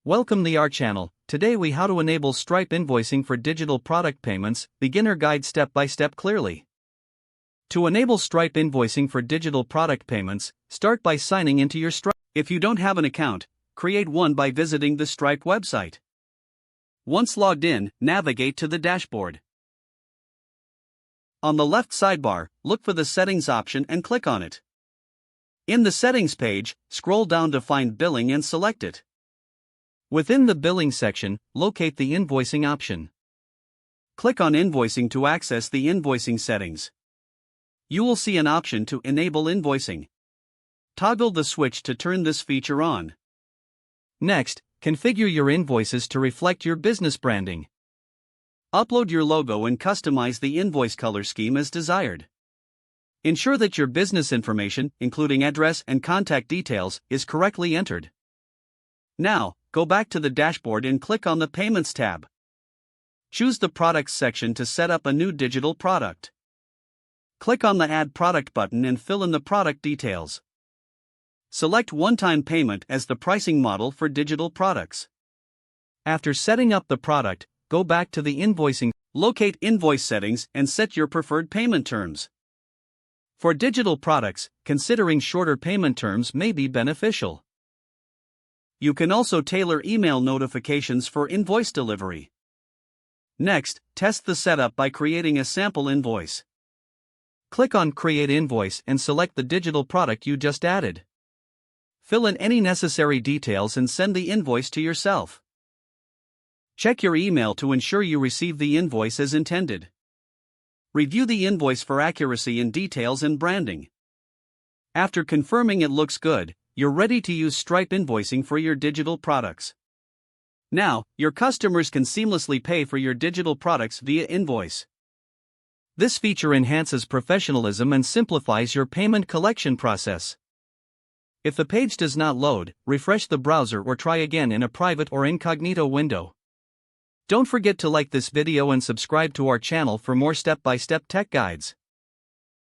Welcome to our channel. Today we how to enable Stripe invoicing for digital product payments, beginner guide step by step clearly. To enable Stripe invoicing for digital product payments, start by signing into your Stripe. If you don't have an account, create one by visiting the Stripe website. Once logged in, navigate to the dashboard. On the left sidebar, look for the Settings option and click on it. In the Settings page, scroll down to find Billing and select it. Within the Billing section, locate the Invoicing option. Click on Invoicing to access the invoicing settings. You will see an option to enable invoicing. Toggle the switch to turn this feature on. Next, configure your invoices to reflect your business branding. Upload your logo and customize the invoice color scheme as desired. Ensure that your business information, including address and contact details, is correctly entered. Now, go back to the dashboard and click on the Payments tab. Choose the Products section to set up a new digital product. Click on the Add Product button and fill in the product details. Select one-time payment as the pricing model for digital products. After setting up the product, go back to the Invoicing, locate Invoice settings and set your preferred payment terms. For digital products, considering shorter payment terms may be beneficial. You can also tailor email notifications for invoice delivery. Next, test the setup by creating a sample invoice. Click on Create Invoice and select the digital product you just added. Fill in any necessary details and send the invoice to yourself. Check your email to ensure you receive the invoice as intended. Review the invoice for accuracy in details and branding. After confirming it looks good, you're ready to use Stripe invoicing for your digital products. Now, your customers can seamlessly pay for your digital products via invoice. This feature enhances professionalism and simplifies your payment collection process. If the page does not load, refresh the browser or try again in a private or incognito window. Don't forget to like this video and subscribe to our channel for more step-by-step tech guides.